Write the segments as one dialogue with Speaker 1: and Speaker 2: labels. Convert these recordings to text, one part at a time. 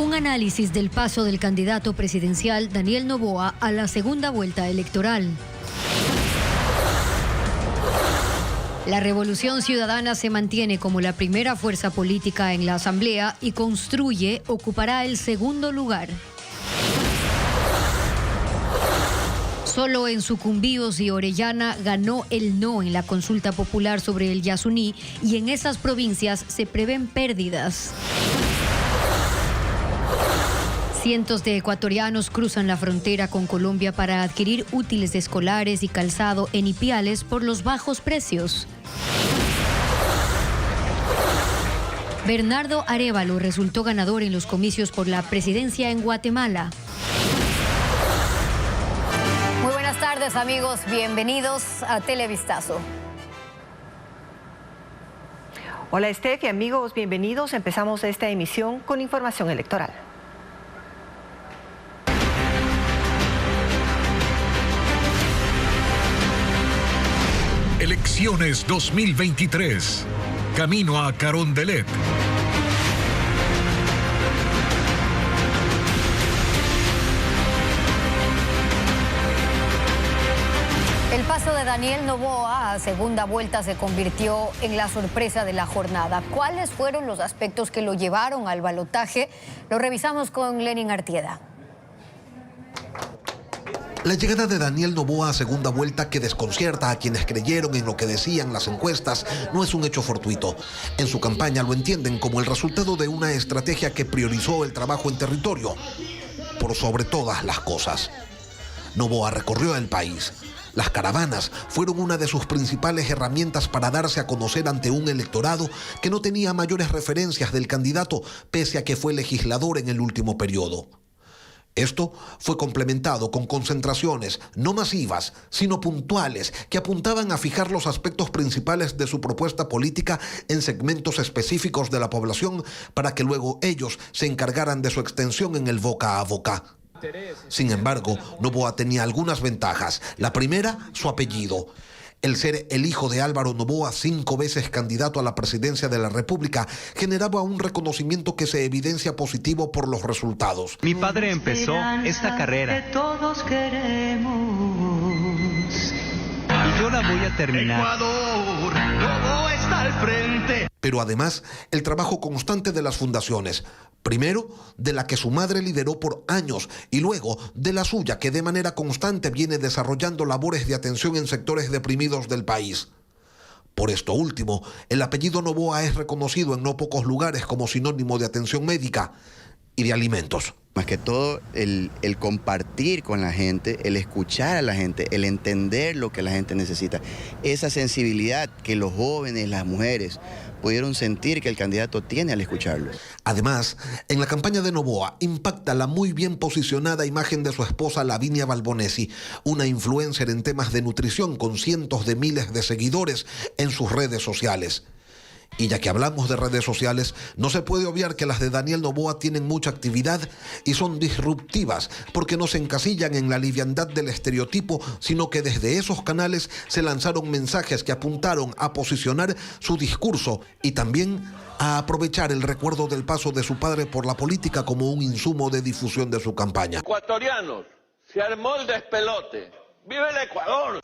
Speaker 1: Un análisis del paso del candidato presidencial Daniel Noboa a la segunda vuelta electoral. La Revolución Ciudadana se mantiene como la primera fuerza política en la Asamblea y ocupará el segundo lugar. Solo en Sucumbíos y Orellana ganó el no en la consulta popular sobre el Yasuní y en esas provincias se prevén pérdidas. Cientos de ecuatorianos cruzan la frontera con Colombia para adquirir útiles escolares y calzado en Ipiales por los bajos precios. Bernardo Arévalo resultó ganador en los comicios por la presidencia en Guatemala.
Speaker 2: Muy buenas tardes, amigos. Bienvenidos a Televistazo.
Speaker 3: Hola, Steph y amigos, bienvenidos. Empezamos esta emisión con información electoral.
Speaker 4: Elecciones 2023. Camino a Carondelet.
Speaker 2: El paso de Daniel Noboa a segunda vuelta se convirtió en la sorpresa de la jornada. ¿Cuáles fueron los aspectos que lo llevaron al balotaje? Lo revisamos con Lenin Artieda.
Speaker 5: La llegada de Daniel Noboa a segunda vuelta, que desconcierta a quienes creyeron en lo que decían las encuestas, no es un hecho fortuito. En su campaña lo entienden como el resultado de una estrategia que priorizó el trabajo en territorio por sobre todas las cosas. Noboa recorrió el país. Las caravanas fueron una de sus principales herramientas para darse a conocer ante un electorado que no tenía mayores referencias del candidato, pese a que fue legislador en el último periodo. Esto fue complementado con concentraciones no masivas, sino puntuales, que apuntaban a fijar los aspectos principales de su propuesta política en segmentos específicos de la población para que luego ellos se encargaran de su extensión en el boca a boca. Sin embargo, Noboa tenía algunas ventajas. La primera, su apellido. El ser el hijo de Álvaro Noboa, 5 veces candidato a la presidencia de la República, generaba un reconocimiento que se evidencia positivo por los resultados.
Speaker 6: Mi padre empezó esta carrera y yo la voy a terminar.
Speaker 7: Ecuador, Noboa está al frente.
Speaker 5: Pero además, el trabajo constante de las fundaciones. Primero, de la que su madre lideró por años y luego de la suya, que de manera constante viene desarrollando labores de atención en sectores deprimidos del país. Por esto último, el apellido Noboa es reconocido en no pocos lugares como sinónimo de atención médica y de alimentos.
Speaker 8: Más que todo, el compartir con la gente, el escuchar a la gente, el entender lo que la gente necesita. Esa sensibilidad que los jóvenes, las mujeres, pudieron sentir que el candidato tiene al escucharlos.
Speaker 5: Además, en la campaña de Noboa impacta la muy bien posicionada imagen de su esposa Lavinia Balbonesi, una influencer en temas de nutrición con cientos de miles de seguidores en sus redes sociales. Y ya que hablamos de redes sociales, no se puede obviar que las de Daniel Noboa tienen mucha actividad y son disruptivas, porque no se encasillan en la liviandad del estereotipo, sino que desde esos canales se lanzaron mensajes que apuntaron a posicionar su discurso y también a aprovechar el recuerdo del paso de su padre por la política como un insumo de difusión de su campaña.
Speaker 9: Ecuatorianos, se armó el despelote. ¡Vive el Ecuador!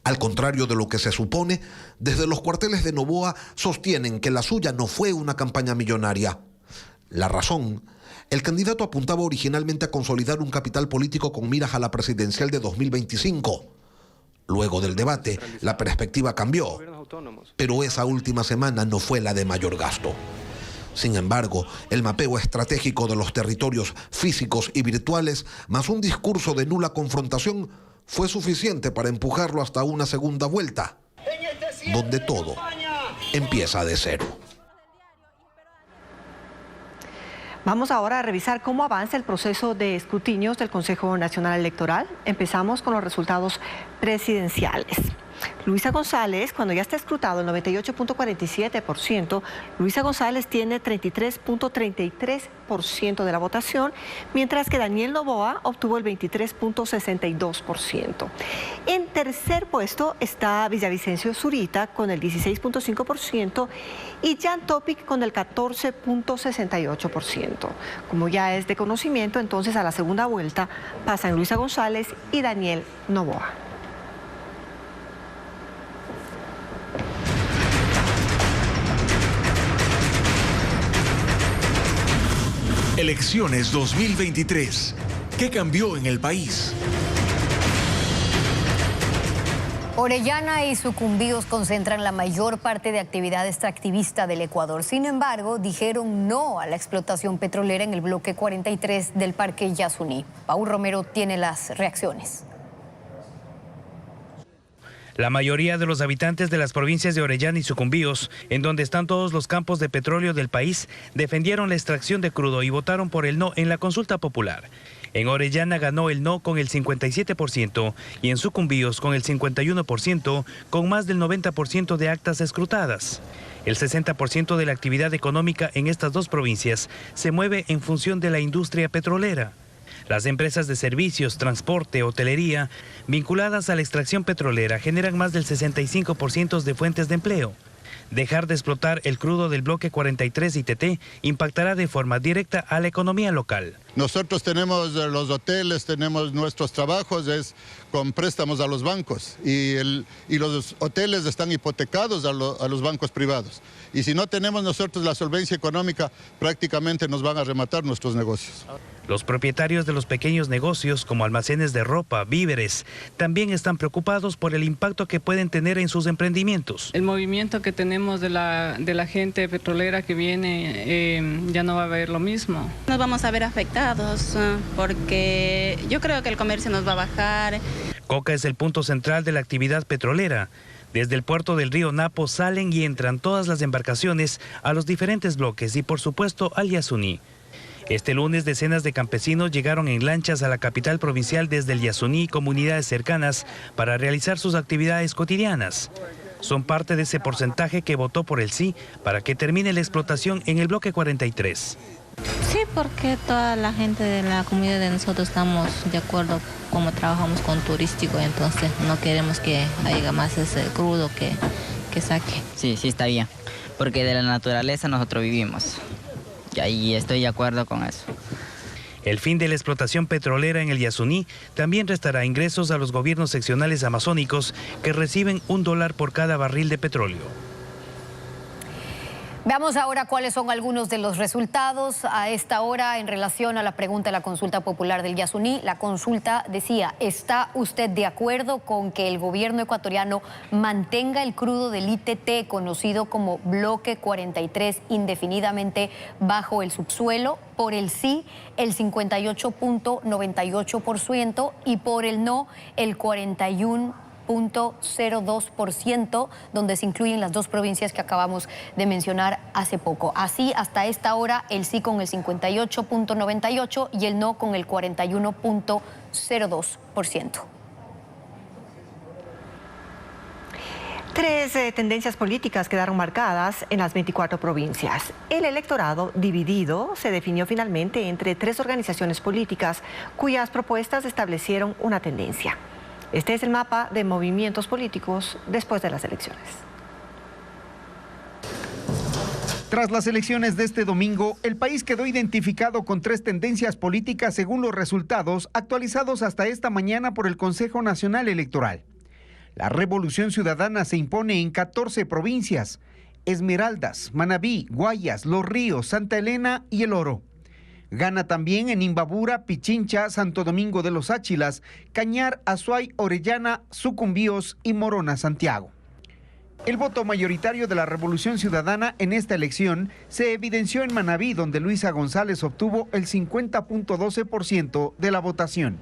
Speaker 5: Al contrario de lo que se supone, desde los cuarteles de Noboa sostienen que la suya no fue una campaña millonaria. La razón: el candidato apuntaba originalmente a consolidar un capital político con miras a la presidencial de 2025. Luego del debate, la perspectiva cambió, pero esa última semana no fue la de mayor gasto. Sin embargo, el mapeo estratégico de los territorios físicos y virtuales, más un discurso de nula confrontación, fue suficiente para empujarlo hasta una segunda vuelta, donde todo empieza de cero.
Speaker 3: Vamos ahora a revisar cómo avanza el proceso de escrutinios del Consejo Nacional Electoral. Empezamos con los resultados presidenciales. Luisa González, cuando ya está escrutado el 98.47%, Luisa González tiene 33.33% de la votación, mientras que Daniel Noboa obtuvo el 23.62%. En tercer puesto está Villavicencio Zurita con el 16.5% y Jan Topic con el 14.68%. Como ya es de conocimiento, entonces a la segunda vuelta pasan Luisa González y Daniel Noboa.
Speaker 4: Elecciones 2023. ¿Qué cambió en el país?
Speaker 2: Orellana y Sucumbíos concentran la mayor parte de actividad extractivista del Ecuador. Sin embargo, dijeron no a la explotación petrolera en el bloque 43 del Parque Yasuní. Paul Romero tiene las reacciones.
Speaker 10: La mayoría de los habitantes de las provincias de Orellana y Sucumbíos, en donde están todos los campos de petróleo del país, defendieron la extracción de crudo y votaron por el no en la consulta popular. En Orellana ganó el no con el 57% y en Sucumbíos con el 51%, con más del 90% de actas escrutadas. El 60% de la actividad económica en estas dos provincias se mueve en función de la industria petrolera. Las empresas de servicios, transporte, hotelería, vinculadas a la extracción petrolera, generan más del 65% de fuentes de empleo. Dejar de explotar el crudo del bloque 43 ITT impactará de forma directa a la economía local.
Speaker 11: Nosotros tenemos los hoteles, tenemos nuestros trabajos con préstamos a los bancos y los hoteles están hipotecados a los bancos privados. Y si no tenemos nosotros la solvencia económica, prácticamente nos van a rematar nuestros negocios.
Speaker 10: Los propietarios de los pequeños negocios, como almacenes de ropa, víveres, también están preocupados por el impacto que pueden tener en sus emprendimientos.
Speaker 12: El movimiento que tenemos de la gente petrolera que viene ya no va a haber lo mismo.
Speaker 13: Nos vamos a ver afectados porque yo creo que el comercio nos va a bajar.
Speaker 10: Coca es el punto central de la actividad petrolera. Desde el puerto del río Napo salen y entran todas las embarcaciones a los diferentes bloques y por supuesto al Yasuní. Este lunes decenas de campesinos llegaron en lanchas a la capital provincial desde el Yasuní y comunidades cercanas para realizar sus actividades cotidianas. Son parte de ese porcentaje que votó por el sí para que termine la explotación en el bloque 43.
Speaker 14: Sí, porque toda la gente de la comunidad de nosotros estamos de acuerdo como trabajamos con turístico, entonces no queremos que haya más ese crudo que saque.
Speaker 15: Sí, está bien, porque de la naturaleza nosotros vivimos. Y estoy de acuerdo con eso.
Speaker 10: El fin de la explotación petrolera en el Yasuní también restará ingresos a los gobiernos seccionales amazónicos que reciben $1 por cada barril de petróleo.
Speaker 2: Veamos ahora cuáles son algunos de los resultados a esta hora en relación a la pregunta de la consulta popular del Yasuní. La consulta decía, ¿está usted de acuerdo con que el gobierno ecuatoriano mantenga el crudo del ITT, conocido como Bloque 43, indefinidamente bajo el subsuelo? Por el sí, el 58.98% y por el no, el 41.02%, donde se incluyen las dos provincias que acabamos de mencionar hace poco. Así, hasta esta hora, el sí con el 58.98% y el no con el 41.02%.
Speaker 3: Tres tendencias políticas quedaron marcadas en las 24 provincias. El electorado dividido se definió finalmente entre tres organizaciones políticas cuyas propuestas establecieron una tendencia. Este es el mapa de movimientos políticos después de las elecciones.
Speaker 16: Tras las elecciones de este domingo, el país quedó identificado con tres tendencias políticas según los resultados actualizados hasta esta mañana por el Consejo Nacional Electoral. La Revolución Ciudadana se impone en 14 provincias: Esmeraldas, Manabí, Guayas, Los Ríos, Santa Elena y El Oro. Gana también en Imbabura, Pichincha, Santo Domingo de los Áchilas, Cañar, Azuay, Orellana, Sucumbíos y Morona, Santiago. El voto mayoritario de la Revolución Ciudadana en esta elección se evidenció en Manabí, donde Luisa González obtuvo el 50.12% de la votación.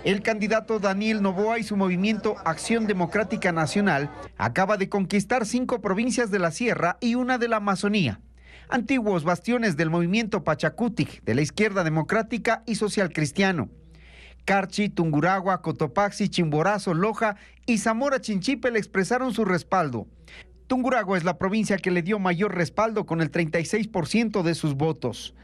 Speaker 16: El candidato Daniel Noboa y su movimiento Acción Democrática Nacional acaba de conquistar 5 provincias de la Sierra y una de la Amazonía, antiguos bastiones del movimiento Pachacutic, de la izquierda democrática y social cristiano. Carchi, Tungurahua, Cotopaxi, Chimborazo, Loja y Zamora Chinchipe le expresaron su respaldo. Tungurahua es la provincia que le dio mayor respaldo con el 36% de sus votos.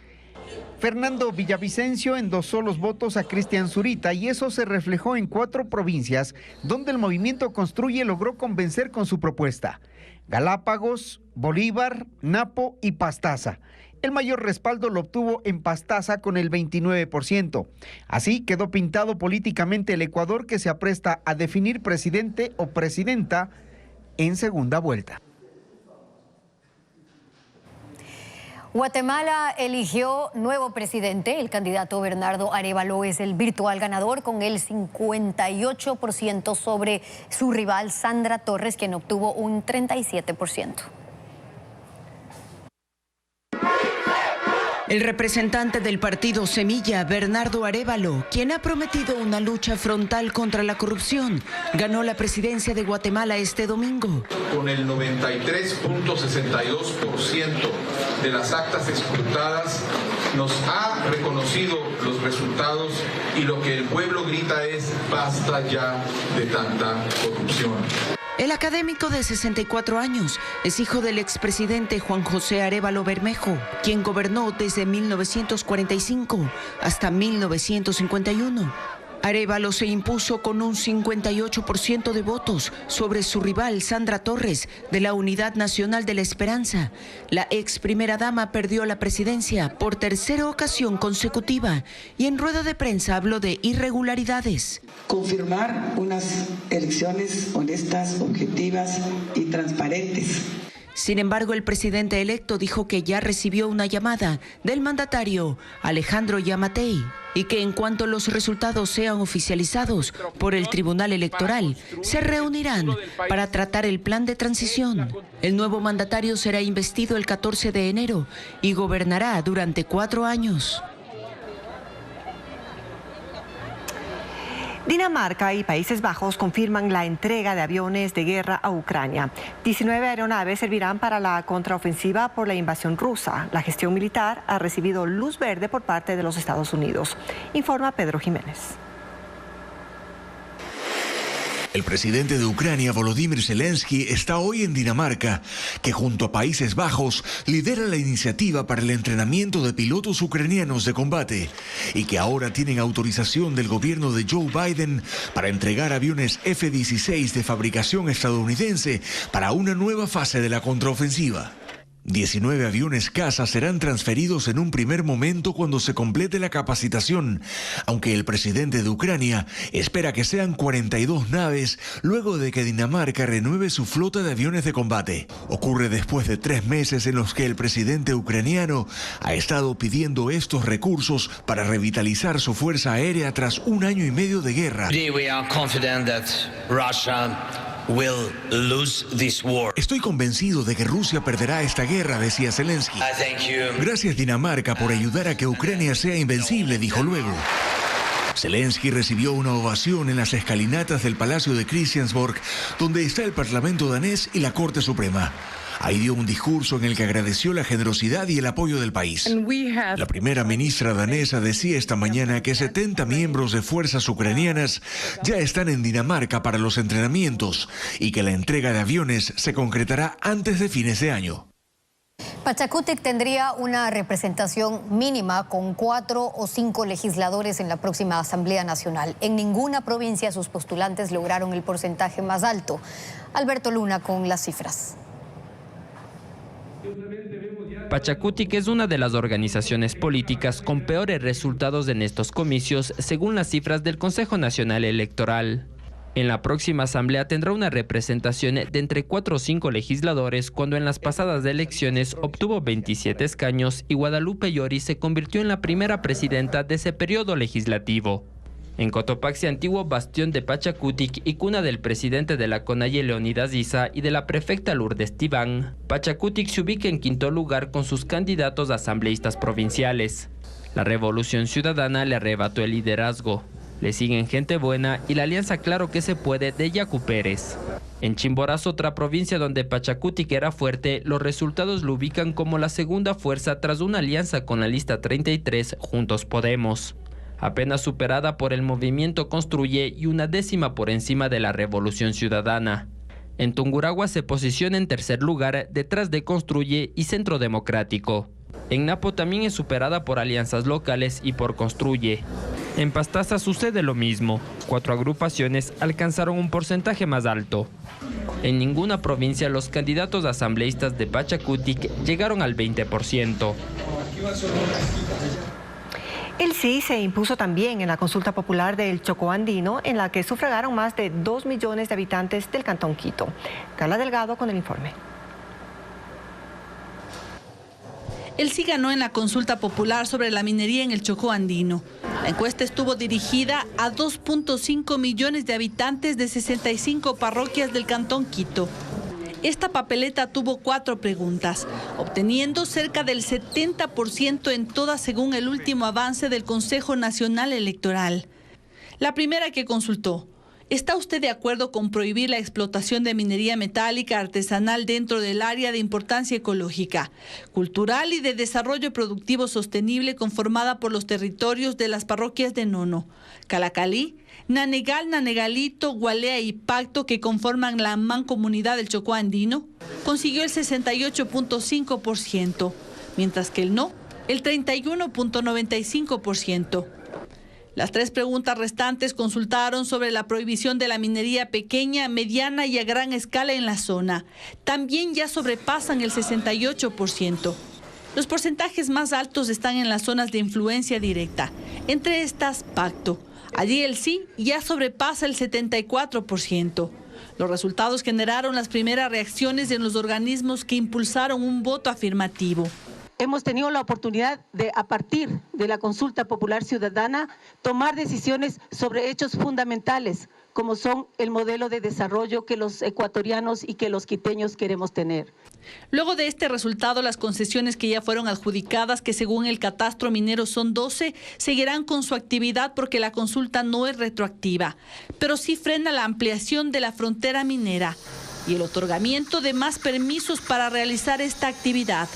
Speaker 16: Fernando Villavicencio endosó los votos a Cristian Zurita y eso se reflejó en 4 provincias donde el Movimiento Construye logró convencer con su propuesta: Galápagos, Bolívar, Napo y Pastaza. El mayor respaldo lo obtuvo en Pastaza con el 29%. Así quedó pintado políticamente el Ecuador, que se apresta a definir presidente o presidenta en segunda vuelta.
Speaker 2: Guatemala eligió nuevo presidente. El candidato Bernardo Arévalo es el virtual ganador con el 58% sobre su rival Sandra Torres, quien obtuvo un 37%.
Speaker 17: El representante del partido Semilla, Bernardo Arévalo, quien ha prometido una lucha frontal contra la corrupción, ganó la presidencia de Guatemala este domingo.
Speaker 18: Con el 93.62% de las actas escrutadas, nos ha reconocido los resultados y lo que el pueblo grita es: basta ya de tanta corrupción.
Speaker 17: El académico de 64 años es hijo del expresidente Juan José Arévalo Bermejo, quien gobernó desde 1945 hasta 1951. Arévalo se impuso con un 58% de votos sobre su rival Sandra Torres de la Unidad Nacional de la Esperanza. La ex primera dama perdió la presidencia por tercera ocasión consecutiva y en rueda de prensa habló de irregularidades.
Speaker 19: Confirmar unas elecciones honestas, objetivas y transparentes.
Speaker 17: Sin embargo, el presidente electo dijo que ya recibió una llamada del mandatario Alejandro Yamatei y que en cuanto los resultados sean oficializados por el Tribunal Electoral, se reunirán para tratar el plan de transición. El nuevo mandatario será investido el 14 de enero y gobernará durante 4 años.
Speaker 3: Dinamarca y Países Bajos confirman la entrega de aviones de guerra a Ucrania. 19 aeronaves servirán para la contraofensiva por la invasión rusa. La gestión militar ha recibido luz verde por parte de los Estados Unidos, informa Pedro Jiménez.
Speaker 4: El presidente de Ucrania, Volodymyr Zelensky, está hoy en Dinamarca, que junto a Países Bajos lidera la iniciativa para el entrenamiento de pilotos ucranianos de combate y que ahora tienen autorización del gobierno de Joe Biden para entregar aviones F-16 de fabricación estadounidense para una nueva fase de la contraofensiva. 19 aviones caza serán transferidos en un primer momento cuando se complete la capacitación, aunque el presidente de Ucrania espera que sean 42 naves luego de que Dinamarca renueve su flota de aviones de combate. Ocurre después de 3 meses en los que el presidente ucraniano ha estado pidiendo estos recursos para revitalizar su fuerza aérea tras 1 año y medio de guerra. Estoy convencido de que Rusia perderá esta guerra, decía Zelensky. Gracias, Dinamarca, por ayudar a que Ucrania sea invencible, dijo luego. Zelensky recibió una ovación en las escalinatas del Palacio de Christiansborg, donde está el Parlamento danés y la Corte Suprema. Ahí dio un discurso en el que agradeció la generosidad y el apoyo del país. La primera ministra danesa decía esta mañana que 70 miembros de fuerzas ucranianas ya están en Dinamarca para los entrenamientos y que la entrega de aviones se concretará antes de fines de año.
Speaker 2: Pachakutik tendría una representación mínima con 4 o 5 legisladores en la próxima Asamblea Nacional. En ninguna provincia sus postulantes lograron el porcentaje más alto. Alberto Luna con las cifras.
Speaker 20: Pachakutik es una de las organizaciones políticas con peores resultados en estos comicios, según las cifras del Consejo Nacional Electoral. En la próxima asamblea tendrá una representación de entre 4 o 5 legisladores, cuando en las pasadas elecciones obtuvo 27 escaños y Guadalupe Llori se convirtió en la primera presidenta de ese periodo legislativo. En Cotopaxi, antiguo bastión de Pachakutik y cuna del presidente de la CONAIE Leonidas Issa y de la prefecta Lourdes Tibán, Pachakutik se ubica en 5º lugar con sus candidatos a asambleístas provinciales. La Revolución Ciudadana le arrebató el liderazgo. Le siguen Gente Buena y la Alianza Claro que se puede de Yacu Pérez. En Chimborazo, otra provincia donde Pachakutik era fuerte, los resultados lo ubican como la segunda fuerza tras una alianza con la lista 33 Juntos Podemos. apenas superada por el Movimiento Construye y una décima por encima de la Revolución Ciudadana. En Tungurahua se posiciona en tercer lugar detrás de Construye y Centro Democrático. En Napo también es superada por alianzas locales y por Construye. En Pastaza sucede lo mismo. 4 agrupaciones alcanzaron un porcentaje más alto. En ninguna provincia los candidatos asambleístas de Pachacutic llegaron al 20%.
Speaker 3: El sí se impuso también en la consulta popular del Chocó Andino, en la que sufragaron más de 2 millones de habitantes del Cantón Quito. Carla Delgado con el informe.
Speaker 21: El sí ganó en la consulta popular sobre la minería en el Chocó Andino. La encuesta estuvo dirigida a 2.5 millones de habitantes de 65 parroquias del Cantón Quito. Esta papeleta tuvo 4 preguntas, obteniendo cerca del 70% en todas según el último avance del Consejo Nacional Electoral. La primera que consultó: ¿está usted de acuerdo con prohibir la explotación de minería metálica artesanal dentro del área de importancia ecológica, cultural y de desarrollo productivo sostenible conformada por los territorios de las parroquias de Nono, Calacalí, Nanegal, Nanegalito, Gualea y Pacto, que conforman la mancomunidad del Chocó Andino? Consiguió el 68.5%, mientras que el no, el 31.95%. Las 3 preguntas restantes consultaron sobre la prohibición de la minería pequeña, mediana y a gran escala en la zona. También ya sobrepasan el 68%. Los porcentajes más altos están en las zonas de influencia directa, entre estas Pacto. Allí el sí ya sobrepasa el 74%. Los resultados generaron las primeras reacciones en los organismos que impulsaron un voto afirmativo.
Speaker 22: Hemos tenido la oportunidad de, a partir de la consulta popular ciudadana, tomar decisiones sobre hechos fundamentales, como son el modelo de desarrollo que los ecuatorianos y que los quiteños queremos tener.
Speaker 21: Luego de este resultado, las concesiones que ya fueron adjudicadas, que según el catastro minero son 12, seguirán con su actividad porque la consulta no es retroactiva, pero sí frena la ampliación de la frontera minera y el otorgamiento de más permisos para realizar esta actividad.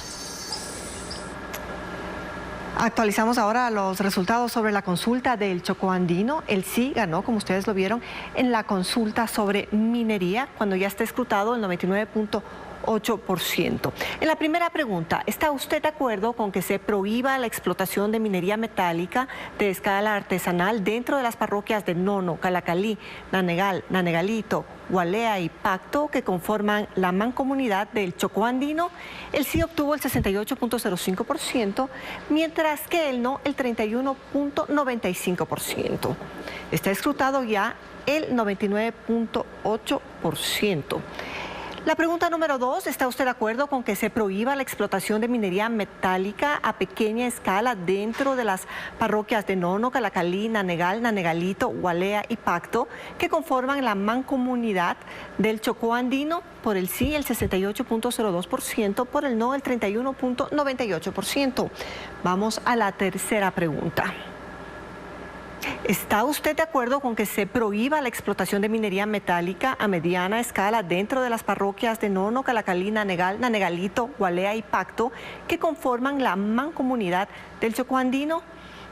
Speaker 3: Actualizamos ahora los resultados sobre la consulta del Chocó Andino. El sí ganó, como ustedes lo vieron, en la consulta sobre minería, cuando ya está escrutado el 99.8%. En la primera pregunta, ¿está usted de acuerdo con que se prohíba la explotación de minería metálica de escala artesanal dentro de las parroquias de Nono, Calacalí, Nanegal, Nanegalito, Gualea y Pacto, que conforman la mancomunidad del Chocó Andino? El sí obtuvo el 68.05%, mientras que el no el 31.95%. Está escrutado ya el 99.8%. La pregunta número 2, ¿está usted de acuerdo con que se prohíba la explotación de minería metálica a pequeña escala dentro de las parroquias de Nono, Calacalí, Nanegal, Nanegalito, Gualea y Pacto, que conforman la mancomunidad del Chocó Andino? Por el sí, el 68.02%, por el no, el 31.98%. Vamos a la tercera pregunta. ¿Está usted de acuerdo con que se prohíba la explotación de minería metálica a mediana escala dentro de las parroquias de Nono, Calacalí, Nanegal, Nanegalito, Gualea y Pacto, que conforman la mancomunidad del Chocó Andino?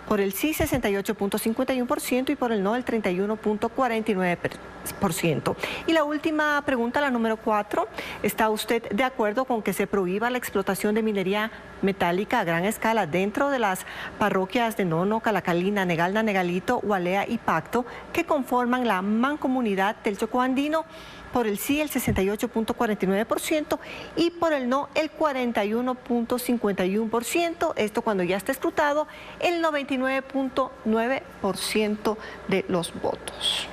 Speaker 3: Por el sí, 68.51%, y por el no, el 31.49%. Y la última pregunta, la número 4, ¿está usted de acuerdo con que se prohíba la explotación de minería metálica a gran escala dentro de las parroquias de Nono, Calacalí, Nanegal, Nanegalito, Gualea y Pacto, que conforman la mancomunidad del Chocó Andino? Por el sí, el 68.49%, y por el no, el 41.51%. Esto cuando ya está escrutado el 99.9% de los votos.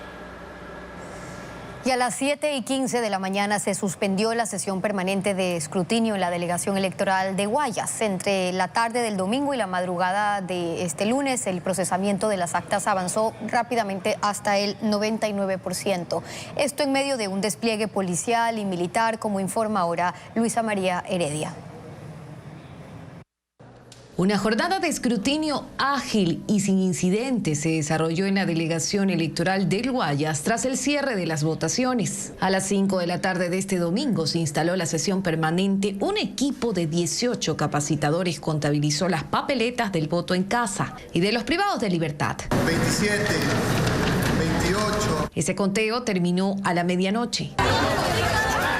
Speaker 2: Y a las 7:15 de la mañana se suspendió la sesión permanente de escrutinio en la delegación electoral de Guayas. Entre la tarde del domingo y la madrugada de este lunes, el procesamiento de las actas avanzó rápidamente hasta el 99%. Esto en medio de un despliegue policial y militar, como informa ahora Luisa María Heredia.
Speaker 1: Una jornada de escrutinio ágil y sin incidentes se desarrolló en la delegación electoral del Guayas tras el cierre de las votaciones. A las 5 de la tarde de este domingo se instaló la sesión permanente. Un equipo de 18 capacitadores contabilizó las papeletas del voto en casa y de los privados de libertad.
Speaker 6: 27, 28.
Speaker 1: Ese conteo terminó a la medianoche.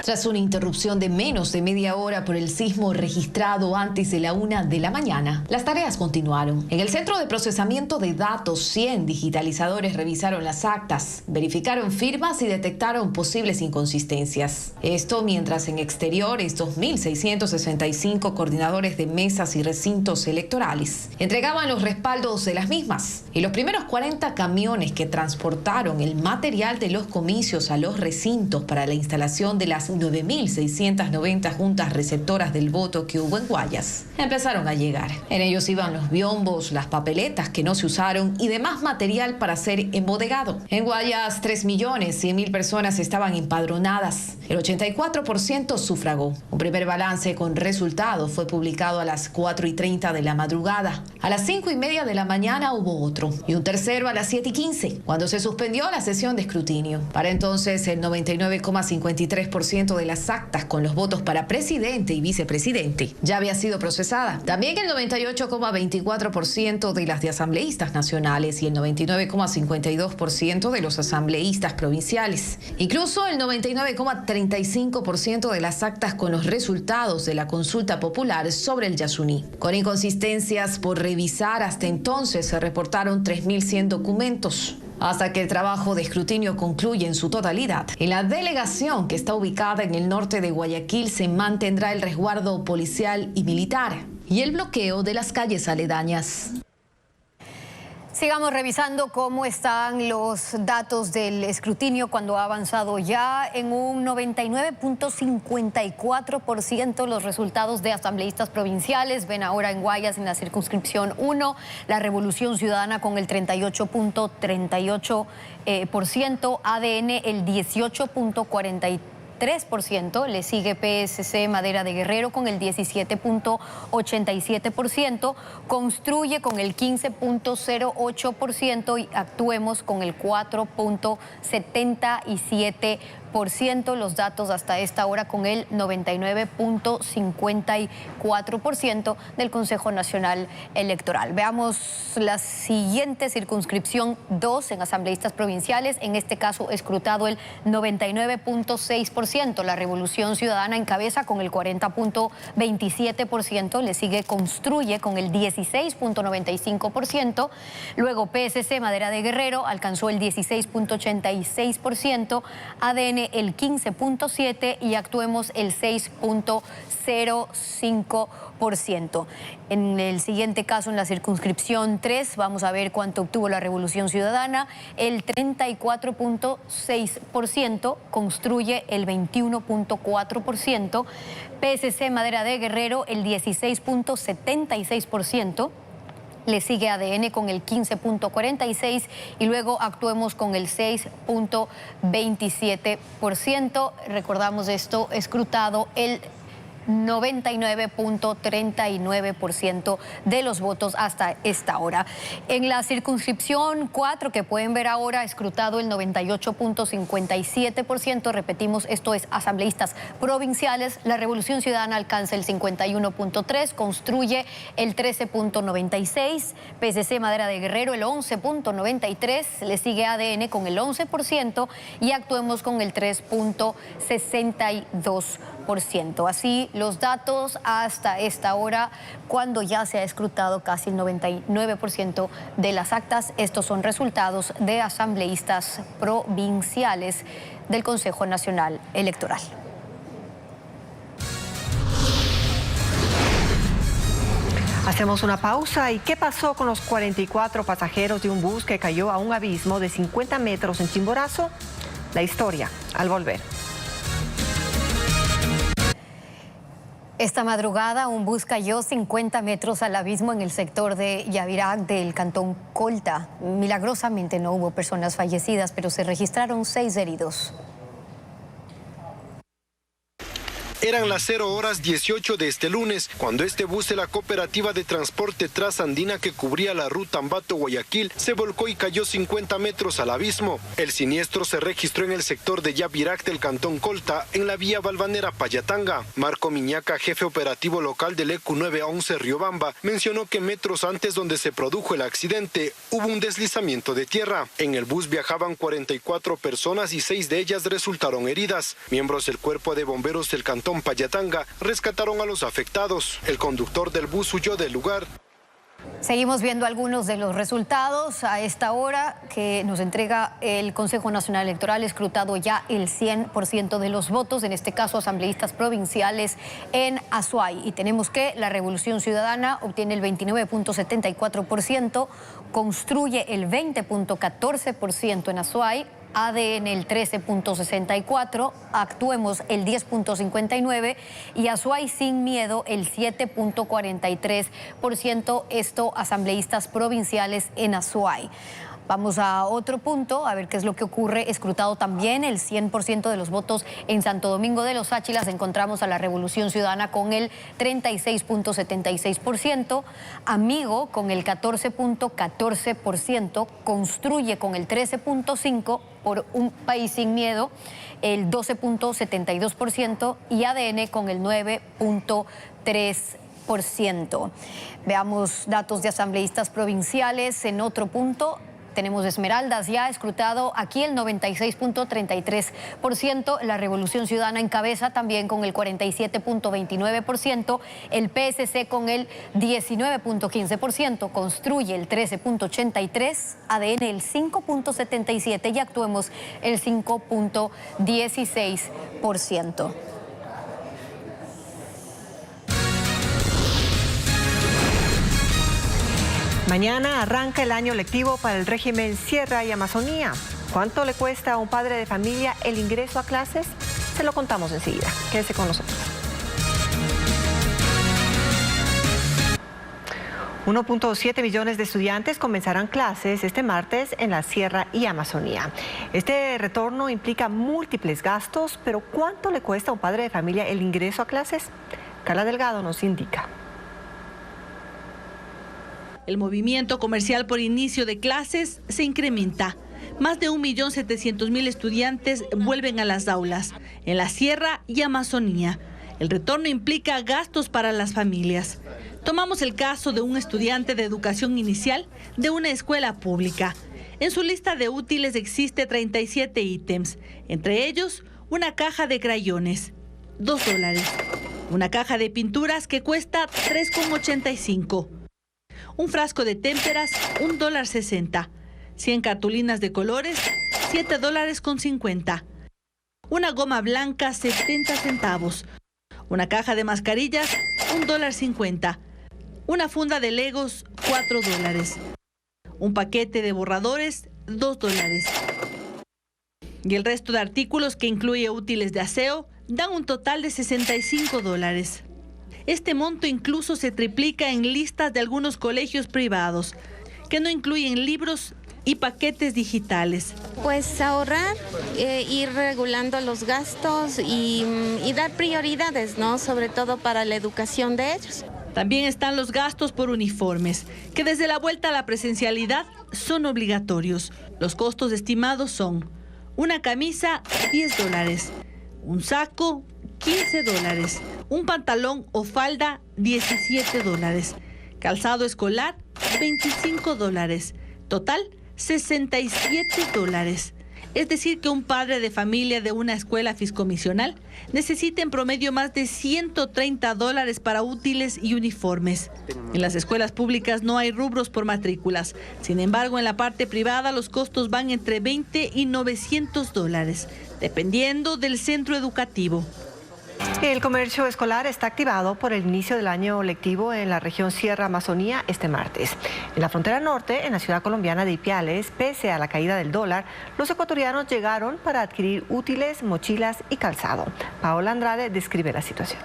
Speaker 1: Tras una interrupción de menos de media hora por el sismo registrado antes de la 1 de la mañana, las tareas continuaron. En el Centro de Procesamiento de Datos, 100 digitalizadores revisaron las actas, verificaron firmas y detectaron posibles inconsistencias. Esto mientras en exteriores, 2.665 coordinadores de mesas y recintos electorales entregaban los respaldos de las mismas. Y los primeros 40 camiones que transportaron el material de los comicios a los recintos para la instalación de las 9.690 juntas receptoras del voto que hubo en Guayas empezaron a llegar. En ellos iban los biombos, las papeletas que no se usaron y demás material para ser embodegado. En Guayas, 3.100.000 personas estaban empadronadas. El 84% sufragó. Un primer balance con resultados fue publicado a las 4:30 de la madrugada. A las 5:30 de la mañana hubo otro y un tercero a las 7:15, cuando se suspendió la sesión de escrutinio. Para entonces, el 99,53% de las actas con los votos para presidente y vicepresidente ya había sido procesada. También el 98,24% de las de asambleístas nacionales y el 99,52% de los asambleístas provinciales. Incluso el 99,35% de las actas con los resultados de la consulta popular sobre el Yasuní. Con inconsistencias por revisar, hasta entonces se reportaron 3.100 documentos. Hasta que el trabajo de escrutinio concluye en su totalidad. En la delegación, que está ubicada en el norte de Guayaquil, se mantendrá el resguardo policial y militar y el bloqueo de las calles aledañas.
Speaker 2: Sigamos revisando cómo están los datos del escrutinio cuando ha avanzado ya en un 99,54% los resultados de asambleístas provinciales. Ven ahora en Guayas, en la circunscripción 1, la Revolución Ciudadana con el 38,38%, ADN el 18,43%, le sigue PSC Madera de Guerrero con el 17,87%, Construye con el 15,08% y Actuemos con el 4,77%. Los datos hasta esta hora con el 99,54% del Consejo Nacional Electoral. Veamos la siguiente circunscripción 2 en asambleístas provinciales, en este caso escrutado el 99,6%. La Revolución Ciudadana encabeza con el 40,27%, le sigue Construye con el 16,95%, luego PSC Madera de Guerrero alcanzó el 16,86%, ADN el 15,7% y Actuemos el 6,05%. En el siguiente caso, en la circunscripción 3, vamos a ver cuánto obtuvo la Revolución Ciudadana, el 34,6%, Construye el 21,4%, PSC Madera de Guerrero el 16,76%, le sigue ADN con el 15,46% y luego Actuemos con el 6,27%. Recordamos esto, escrutado el 99,39% de los votos hasta esta hora. En la circunscripción 4, que pueden ver ahora, escrutado el 98,57%, repetimos, esto es asambleístas provinciales, la Revolución Ciudadana alcanza el 51,3%, Construye el 13,96%, PSC Madera de Guerrero el 11,93%, le sigue ADN con el 11% y Actuemos con el 3,62%. Así los datos hasta esta hora, cuando ya se ha escrutado casi el 99% de las actas. Estos son resultados de asambleístas provinciales del Consejo Nacional Electoral.
Speaker 3: Hacemos una pausa. ¿Y qué pasó con los 44 pasajeros de un bus que cayó a un abismo de 50 metros en Chimborazo? La historia al volver.
Speaker 2: Esta madrugada un bus cayó 50 metros al abismo en el sector de Yavirac del cantón Colta. Milagrosamente no hubo personas fallecidas, pero se registraron 6 heridos.
Speaker 6: Eran las 0:18 de este lunes, cuando este bus de la Cooperativa de Transporte Trasandina que cubría la ruta Ambato-Guayaquil se volcó y cayó 50 metros al abismo. El siniestro se registró en el sector de Yapirac del Cantón Colta, en la vía Valvanera Payatanga. Marco Miñaca, jefe operativo local del EQ 911 Riobamba, mencionó que metros antes donde se produjo el accidente hubo un deslizamiento de tierra. En el bus viajaban 44 personas y 6 de ellas resultaron heridas. Miembros del Cuerpo de Bomberos del Cantón Payatanga rescataron a los afectados. El conductor del bus huyó del lugar.
Speaker 2: Seguimos viendo algunos de los resultados a esta hora que nos entrega el Consejo Nacional Electoral. Escrutado ya el 100% de los votos, en este caso asambleístas provinciales en Azuay. Y tenemos que la Revolución Ciudadana obtiene el 29.74%, Construye el 20.14% en Azuay, ADN el 13.64%, Actuemos el 10.59% y Azuay Sin Miedo el 7.43%. Esto asambleístas provinciales en Azuay. Vamos a otro punto, a ver qué es lo que ocurre. Escrutado también el 100% de los votos en Santo Domingo de los Áchilas. Encontramos a la Revolución Ciudadana con el 36.76%, Amigo con el 14.14%, Construye con el 13.5%, por Un País Sin Miedo el 12.72% y ADN con el 9.3%. Veamos datos de asambleístas provinciales. En otro punto tenemos Esmeraldas ya escrutado aquí el 96.33%, la Revolución Ciudadana encabeza también con el 47.29%, el PSC con el 19.15%, Construye el 13.83%, ADN el 5.77% y Actuemos el 5.16%.
Speaker 3: Mañana arranca el año lectivo para el régimen Sierra y Amazonía. ¿Cuánto le cuesta a un padre de familia el ingreso a clases? Se lo contamos enseguida. Quédese con nosotros. 1.7 millones de estudiantes comenzarán clases este martes en la Sierra y Amazonía. Este retorno implica múltiples gastos, pero ¿cuánto le cuesta a un padre de familia el ingreso a clases? Carla Delgado nos indica.
Speaker 21: El movimiento comercial por inicio de clases se incrementa. Más de 1.700.000 estudiantes vuelven a las aulas en la Sierra y Amazonía. El retorno implica gastos para las familias. Tomamos el caso de un estudiante de educación inicial de una escuela pública. En su lista de útiles existe 37 ítems, entre ellos una caja de crayones, $2. Una caja de pinturas que cuesta $3,85. Un frasco de témperas, $1.60. 100 cartulinas de colores, $7.50. Una goma blanca, 70 centavos. Una caja de mascarillas, $1.50. Una funda de Legos, $4. Un paquete de borradores, $2. Y el resto de artículos, que incluye útiles de aseo, dan un total de $65. Este monto incluso se triplica en listas de algunos colegios privados, que no incluyen libros y paquetes digitales.
Speaker 7: Pues ahorrar, ir regulando los gastos y dar prioridades, ¿no? Sobre todo para la educación de ellos.
Speaker 21: También están los gastos por uniformes, que desde la vuelta a la presencialidad son obligatorios. Los costos estimados son una camisa, $10, un saco, $15, un pantalón o falda, $17, calzado escolar, $25, total, $67. Es decir, que un padre de familia de una escuela fiscomisional necesita en promedio más de $130 para útiles y uniformes. En las escuelas públicas no hay rubros por matrículas. Sin embargo, en la parte privada los costos van entre $20 y $900, dependiendo del centro educativo.
Speaker 3: El comercio escolar está activado por el inicio del año lectivo en la región Sierra Amazonía este martes. En la frontera norte, en la ciudad colombiana de Ipiales, pese a la caída del dólar, los ecuatorianos llegaron para adquirir útiles, mochilas y calzado. Paola Andrade describe la situación.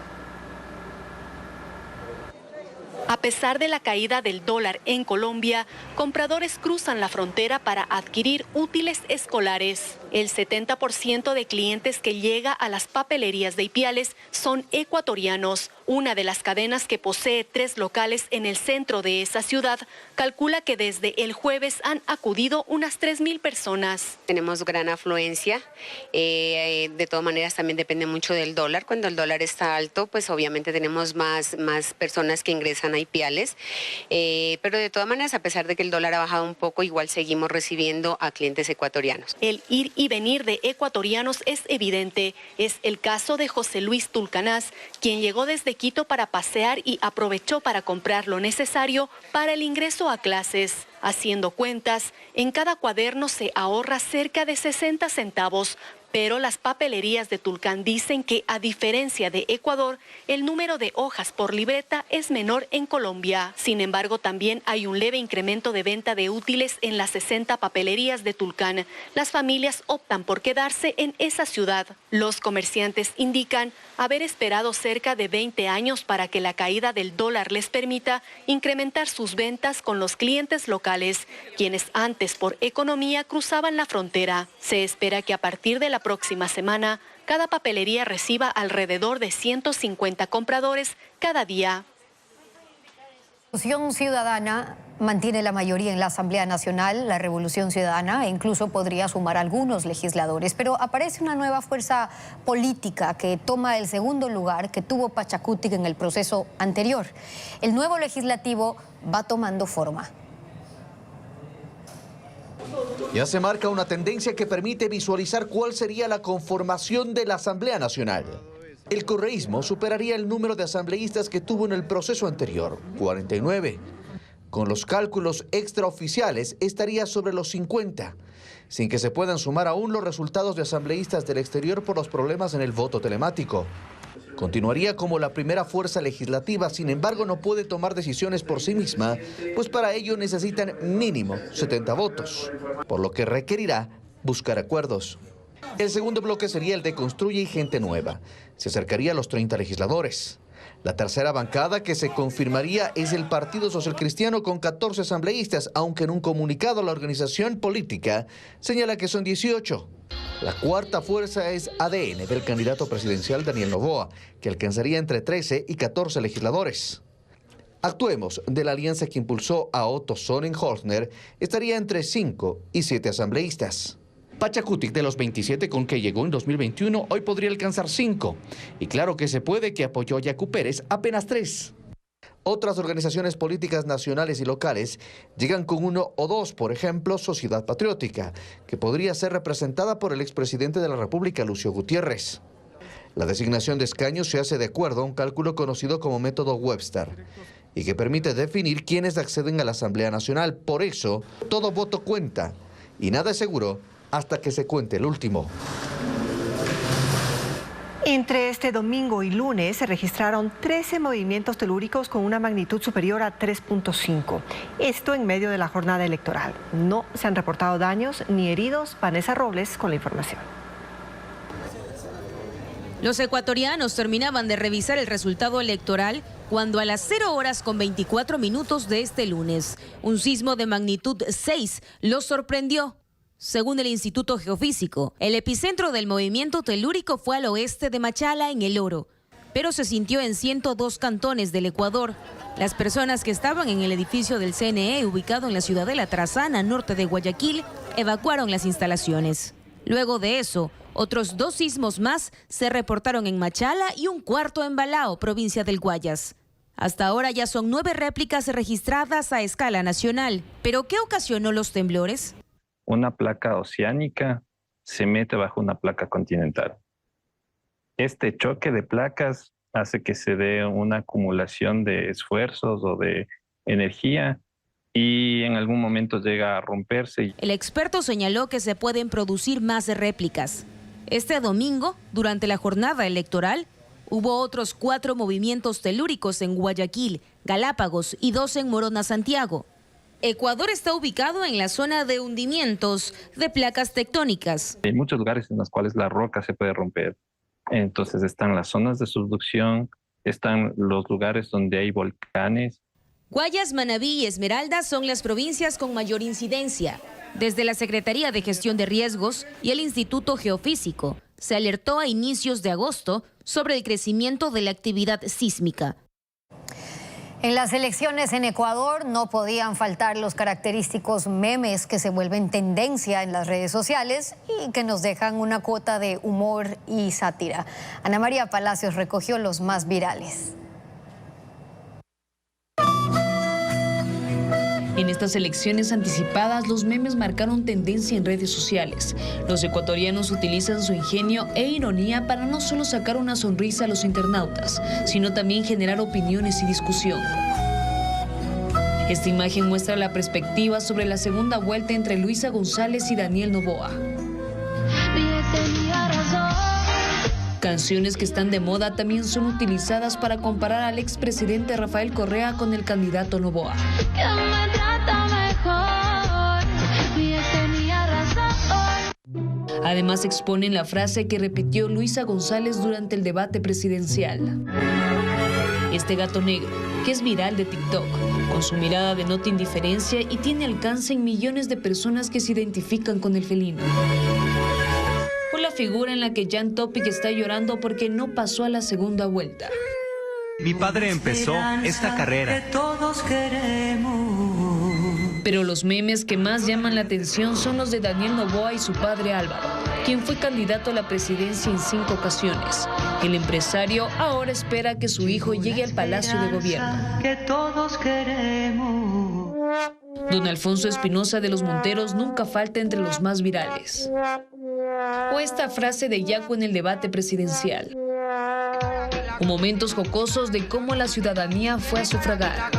Speaker 23: A
Speaker 8: pesar de la caída del dólar en Colombia, compradores cruzan la frontera para adquirir útiles escolares. El 70% de clientes que llega a las papelerías de Ipiales son ecuatorianos. Una de las cadenas que posee 3 locales en el centro de esa ciudad calcula que desde el jueves han acudido unas 3,000 personas.
Speaker 9: Tenemos gran afluencia, de todas maneras también depende mucho del dólar. Cuando el dólar está alto, pues obviamente tenemos más personas que ingresan a Ipiales, pero de todas maneras, a pesar de que el dólar ha bajado un poco, igual seguimos recibiendo a clientes ecuatorianos.
Speaker 8: El ir y venir de ecuatorianos es evidente. Es el caso de José Luis Tulcanás, quien llegó desde Quito para pasear y aprovechó para comprar lo necesario para el ingreso a clases. Haciendo cuentas, en cada cuaderno se ahorra cerca de 60 centavos, pero las papelerías de Tulcán dicen que, a diferencia de Ecuador, el número de hojas por libreta es menor en Colombia. Sin embargo, también hay un leve incremento de venta de útiles en las 60 papelerías de Tulcán. Las familias optan por quedarse en esa ciudad. Los comerciantes indican haber esperado cerca de 20 años para que la caída del dólar les permita incrementar sus ventas con los clientes locales, quienes antes por economía cruzaban la frontera. Se espera que a partir de la próxima semana, cada papelería reciba alrededor de 150 compradores cada día.
Speaker 2: Revolución Ciudadana mantiene la mayoría en la Asamblea Nacional, la Revolución Ciudadana, e incluso podría sumar algunos legisladores. Pero aparece una nueva fuerza política que toma el segundo lugar que tuvo Pachacutic en el proceso anterior. El nuevo legislativo va tomando forma.
Speaker 23: Ya se marca una tendencia que permite visualizar cuál sería la conformación de la Asamblea Nacional. El correísmo superaría el número de asambleístas que tuvo en el proceso anterior, 49. Con los cálculos extraoficiales estaría sobre los 50, sin que se puedan sumar aún los resultados de asambleístas del exterior por los problemas en el voto telemático. Continuaría como la primera fuerza legislativa, sin embargo no puede tomar decisiones por sí misma, pues para ello necesitan mínimo 70 votos, por lo que requerirá buscar acuerdos. El segundo bloque sería el de Construye y Gente Nueva. Se acercaría a los 30 legisladores. La tercera bancada que se confirmaría es el Partido Social Cristiano con 14 asambleístas, aunque en un comunicado la organización política señala que son 18. La cuarta fuerza es ADN del candidato presidencial Daniel Noboa, que alcanzaría entre 13 y 14 legisladores. Actuemos, de la alianza que impulsó a Otto Sonnenholzner, estaría entre 5 y 7 asambleístas. Pachacutic, de los 27 con que llegó en 2021, hoy podría alcanzar 5. Y claro que se puede, que apoyó a Yacu Pérez apenas 3. Otras organizaciones políticas nacionales y locales llegan con 1 o 2, por ejemplo, Sociedad Patriótica, que podría ser representada por el expresidente de la República, Lucio Gutiérrez. La designación de escaños se hace de acuerdo a un cálculo conocido como método Webster y que permite definir quiénes acceden a la Asamblea Nacional. Por eso, todo voto cuenta y nada es seguro hasta que se cuente el último.
Speaker 3: Entre este domingo y lunes se registraron 13 movimientos telúricos con una magnitud superior a 3.5. Esto en medio de la jornada electoral. No se han reportado daños ni heridos. Vanessa Robles con la información.
Speaker 24: Los ecuatorianos terminaban de revisar el resultado electoral cuando a las 0:24 de este lunes, un sismo de magnitud 6 los sorprendió. Según el Instituto Geofísico, el epicentro del movimiento telúrico fue al oeste de Machala, en El Oro, pero se sintió en 102 cantones del Ecuador. Las personas que estaban en el edificio del CNE, ubicado en la ciudadela Trazana, norte de Guayaquil, evacuaron las instalaciones. Luego de eso, otros 2 sismos más se reportaron en Machala y un cuarto en Balao, provincia del Guayas. Hasta ahora ya son 9 réplicas registradas a escala nacional. ¿Pero qué ocasionó los temblores?
Speaker 25: Una placa oceánica se mete bajo una placa continental. Este choque de placas hace que se dé una acumulación de esfuerzos o de energía y en algún momento llega a romperse.
Speaker 24: El experto señaló que se pueden producir más réplicas. Este domingo, durante la jornada electoral, hubo otros 4 movimientos telúricos en Guayaquil, Galápagos y 2 en Morona, Santiago. Ecuador está ubicado en la zona de hundimientos de placas tectónicas.
Speaker 25: Hay muchos lugares en los cuales la roca se puede romper. Entonces están las zonas de subducción, están los lugares donde hay volcanes.
Speaker 24: Guayas, Manabí y Esmeraldas son las provincias con mayor incidencia. Desde la Secretaría de Gestión de Riesgos y el Instituto Geofísico se alertó a inicios de agosto sobre el crecimiento de la actividad sísmica.
Speaker 2: En las elecciones en Ecuador no podían faltar los característicos memes que se vuelven tendencia en las redes sociales y que nos dejan una cuota de humor y sátira. Ana María Palacios recogió los más virales.
Speaker 5: En estas elecciones anticipadas, los memes marcaron tendencia en redes sociales. Los ecuatorianos utilizan su ingenio e ironía para no solo sacar una sonrisa a los internautas, sino también generar opiniones y discusión. Esta imagen muestra la perspectiva sobre la segunda vuelta entre Luisa González y Daniel Noboa. Canciones que están de moda también son utilizadas para comparar al expresidente Rafael Correa con el candidato Noboa. Además exponen la frase que repitió Luisa González durante el debate presidencial. Este gato negro, que es viral de TikTok, con su mirada denota indiferencia y tiene alcance en millones de personas que se identifican con el felino. O la figura en la que Jan Topic está llorando porque no pasó a la segunda vuelta.
Speaker 11: Mi padre empezó esta carrera.
Speaker 5: Pero los memes que más llaman la atención son los de Daniel Noboa y su padre Álvaro, quien fue candidato a la presidencia en 5 ocasiones. El empresario ahora espera que su hijo llegue al Palacio de Gobierno. Don Alfonso Espinosa de los Monteros nunca falta entre los más virales. O esta frase de Yaco en el debate presidencial. O momentos jocosos de cómo la ciudadanía fue a sufragar.